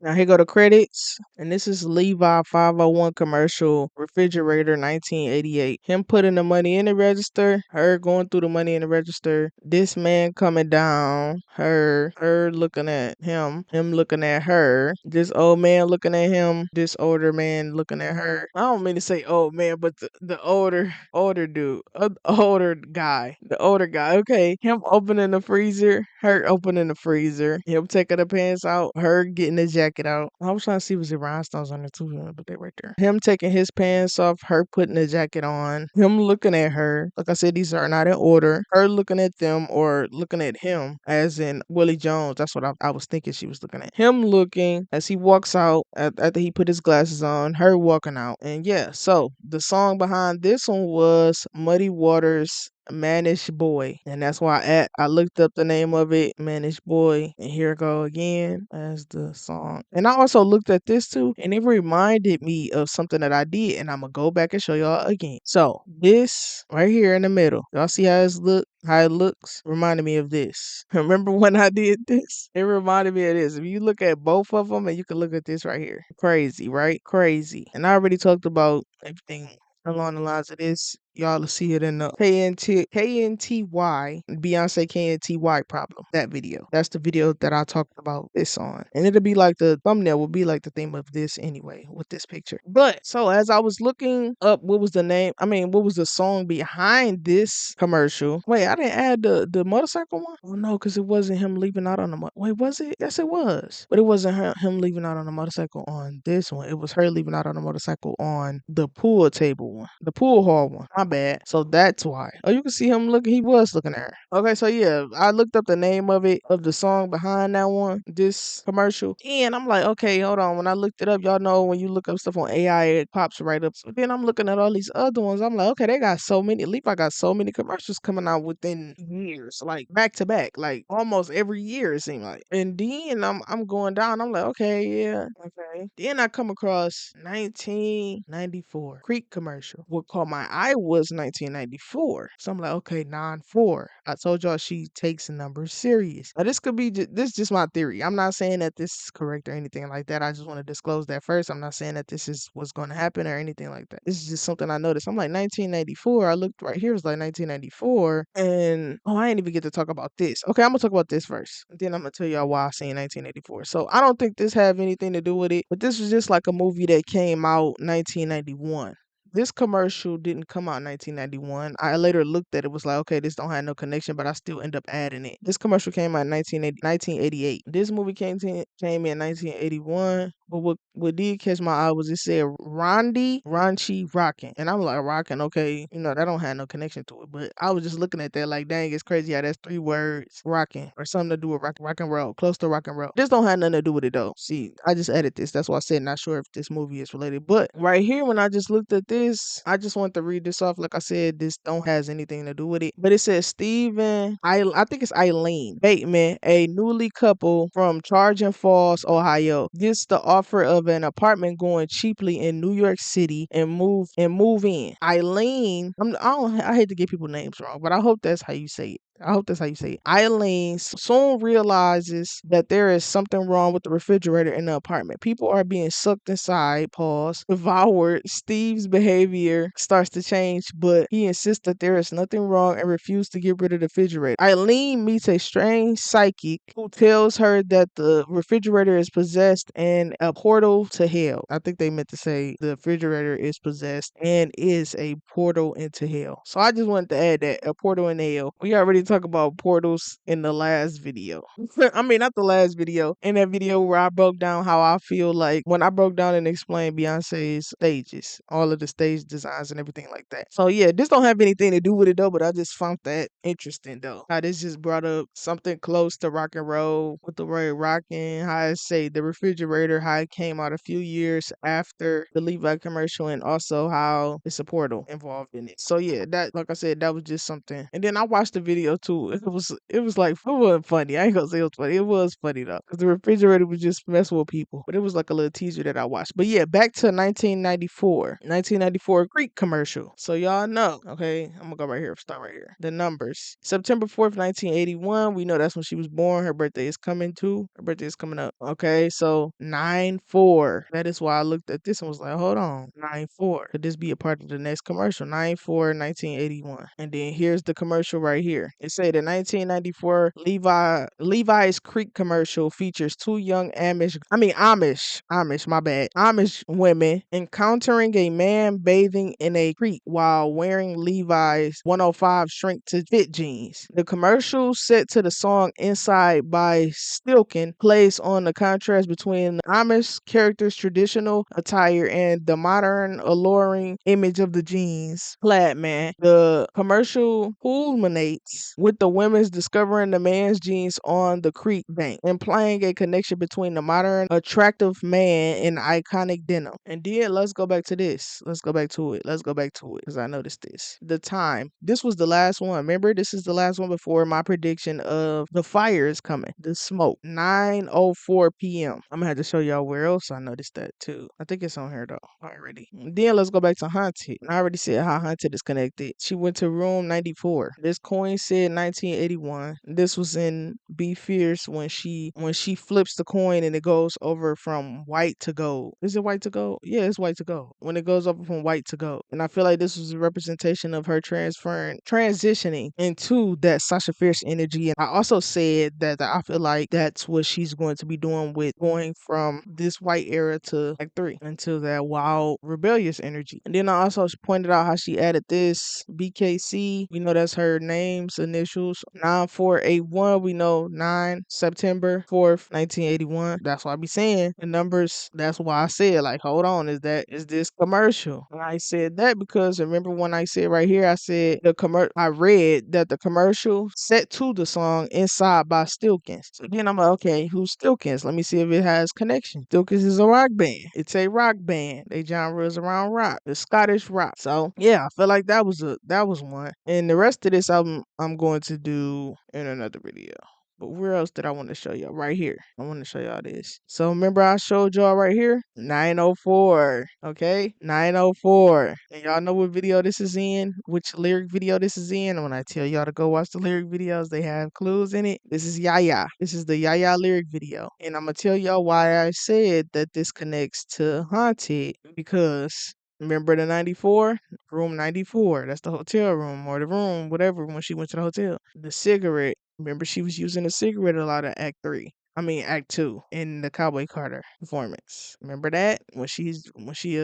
Now here go the credits, and this is Levi 501 commercial, refrigerator 1988. Him putting the money in the register, her going through the money in the register, this man coming down, her looking at him looking at her, this old man looking at him, this older man looking at her. I don't mean to say old man, but the older dude, the older guy. Okay, him opening the freezer, her opening the freezer, him taking the pants out, her getting the jacket out. I was trying to see was it rhinestones on there too, but they right there. Him taking his pants off, her putting the jacket on, him looking at her. Like I said, these are not in order. Her looking at them or looking at him, as in Willie Jones. That's what I was thinking she was looking at. Him looking as he walks out after he put his glasses on, her walking out. And yeah, so the song behind this one was Muddy Waters, Manish Boy. And that's why I looked up the name of it, Manish Boy. And here I go again as the song. And I also looked at this too, and it reminded me of something that I did. And I'm gonna go back and show y'all again. So this right here in the middle, y'all see how it looks? Reminded me of this. Remember when I did this? It reminded me of this. If you look at both of them, and you can look at this right here. Crazy, right? Crazy. And I already talked about everything along the lines of this. Y'all will see it in the KNTY, Beyonce KNTY problem. That video. That's the video that I talked about this on. And it'll be like the thumbnail will be like the theme of this anyway, with this picture. But so as I was looking up what was the song behind this commercial. Wait, I didn't add the motorcycle one? Oh no, because it wasn't him leaving out on the wait, was it? Yes, it was. But it wasn't him leaving out on the motorcycle on this one. It was her leaving out on the motorcycle on the pool table one. The pool hall one. My bad. So that's why. Oh, you can see him looking. He was looking at her. Okay, so yeah, I looked up the name of it, of the song behind that one, this commercial, and I'm like, okay, hold on. When I looked it up, y'all know when you look up stuff on AI, it pops right up. So then I'm looking at all these other ones. I'm like, okay, they got so many. Levi got so many commercials coming out within years, like back to back, like almost every year it seemed like. And then I'm going down. I'm like, okay, yeah, okay. Then I come across 1994 Creek commercial. What caught my eye was 1994. So I'm like, okay, 9-4. I told y'all she takes numbers serious. Now this could be this is just my theory. I'm not saying that this is correct or anything like that. I just want to disclose that first. I'm not saying that this is what's going to happen or anything like that. This is just something I noticed. I'm like 1994. I looked right here. It was like 1994, and oh, I ain't even get to talk about this. Okay, I'm gonna talk about this first. Then I'm gonna tell y'all why I seen 1984. So I don't think this have anything to do with it, but this was just like a movie that came out 1991. This commercial didn't come out in 1991. I later looked at it, was like, okay, this don't have no connection, but I still end up adding it. This commercial came out in 1988. This movie came in 1981. But what did catch my eye was it said Raunchy Rockin'. And I'm like, rockin', okay, that don't have no connection to it. But I was just looking at that like, dang, it's crazy how that's 3 words, rockin', or something to do with rock and roll, close to rock and roll. This don't have nothing to do with it though. See, I just added this. That's why I said not sure if this movie is related. But right here, when I just looked at this, I just want to read this off. Like I said, this don't has anything to do with it. But it says I think it's Eileen Bateman, a newly couple from Charging Falls, Ohio, gets the offer of an apartment going cheaply in New York City and move in. Eileen, I hate to get people names wrong, but I hope that's how you say it. I hope that's how you say it. Eileen soon realizes that there is something wrong with the refrigerator in the apartment. People are being sucked inside, devoured. Steve's behavior starts to change, but he insists that there is nothing wrong and refuses to get rid of the refrigerator. Eileen meets a strange psychic who tells her that the refrigerator is possessed and a portal to hell. I think they meant to say the refrigerator is possessed and is a portal into hell. So I just wanted to add that, a portal in hell. We already talked about portals in the last video. I mean, not the last video. In that video where I broke down how I feel like when I broke down and explained Beyonce's stages, all of the stage designs and everything like that. So yeah, this don't have anything to do with it though, but I just found that interesting though. How this just brought up something close to rock and roll with the word rocking. How I say the refrigerator, how it came out a few years after the Levi commercial, and also how it's a portal involved in it. So yeah, that, like I said, that was just something. And then I watched the video too. It was like, it wasn't funny. I ain't gonna say it was funny. It was funny though, because the refrigerator was just messing with people. But it was like a little teaser that I watched. But yeah, back to 1994. 1994 Greek commercial. So y'all know, okay, I'm gonna go right here, start right here. The numbers. September 4th, 1981. We know that's when she was born. Her birthday is coming too. Her birthday is coming up. Okay, so 9-4. That is why I looked at this and was like, hold on, 9-4. Could this be a part of the next commercial? 9-4, 1981. And then here's the commercial right here. It said the 1994 Levi's Creek commercial features two young Amish, my bad. Amish women encountering a man bathing in a creek while wearing Levi's 105 shrink to fit jeans. The commercial, set to the song Inside by Stilkin, plays on the contrast between the Amish characters' traditional attire and the modern, alluring image of the jeans plaid man. The commercial culminates with the women's discovering the man's jeans on the creek bank, implying a connection between the modern, attractive man and iconic denim. And then let's go back to this. Let's go back to it. Let's go back to it because I noticed this. The time. This was the last one. Remember, this is the last one before my prediction of the fire is coming. The smoke. 9:04 p.m. I'm gonna have to show y'all where else I noticed that too. I think it's on here though already. Then let's go back to Haunted. I already said how Haunted is connected. She went to room 94. This coin said 1981. This was in Be Fierce when she flips the coin and it goes over from white to gold. Is it white to gold? Yeah, it's white to gold. When it goes over from white to gold. And I feel like this was a representation of her transitioning into that Sasha Fierce energy. And I also said that I feel like that's what she's going to be doing with going from this white era to Act 3 into that wild rebellious energy. And then I also pointed out how she added this BKC. We know that's her name's initials. 9481. We know 9 September 4th, 1981. That's why I be saying the numbers. That's why I said, like, hold on, is this commercial? And I said that because remember when I said right here, I said I read that the commercial set to the song Inside by Stilkins. So then I'm like, okay, who's Stilkins? Let me see if it has connection. Stilkins is a rock band. It's a rock band. They genre is around rock, the Scottish rock. So yeah, I feel like that was one. And the rest of this I'm going to do in another video. But where else did I want to show y'all? Right here. I want to show y'all this. So remember I showed y'all right here? 9:04. Okay? 9:04. And y'all know what video this is in? Which lyric video this is in? And when I tell y'all to go watch the lyric videos, they have clues in it. This is Yaya. This is the Yaya lyric video. And I'm going to tell y'all why I said that this connects to Haunted. Because remember the 94? Room 94. That's the hotel room or the room, whatever, when she went to the hotel. The cigarette. Remember, she was using a cigarette a lot of Act 2 in the Cowboy Carter performance. Remember that? When she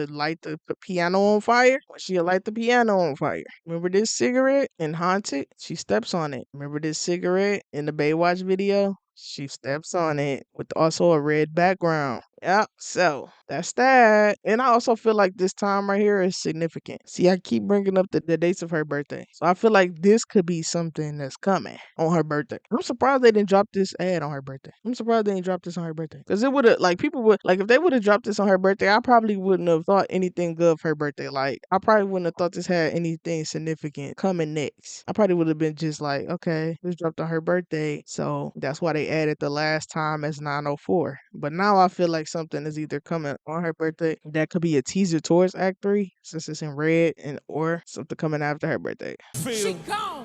light the piano on fire? When she light the piano on fire. Remember this cigarette in Haunted? She steps on it. Remember this cigarette in the Baywatch video? She steps on it with also a red background. Yep, so that's that. And I also feel like this time right here is significant. See, I keep bringing up the dates of her birthday. So I feel like this could be something that's coming on her birthday. I'm surprised they didn't drop this ad on her birthday. I'm surprised they didn't drop this on her birthday. Because it would have, like, people would, like, if they would have dropped this on her birthday, I probably wouldn't have thought anything good of her birthday. Like, I probably wouldn't have thought this had anything significant coming next. I probably would have been just like, okay, this dropped on her birthday. So that's why they added the last time as 9:04. But now I feel like something is either coming on her birthday. That could be a teaser towards Act 3, since it's in red, and or something coming after her birthday. She gone.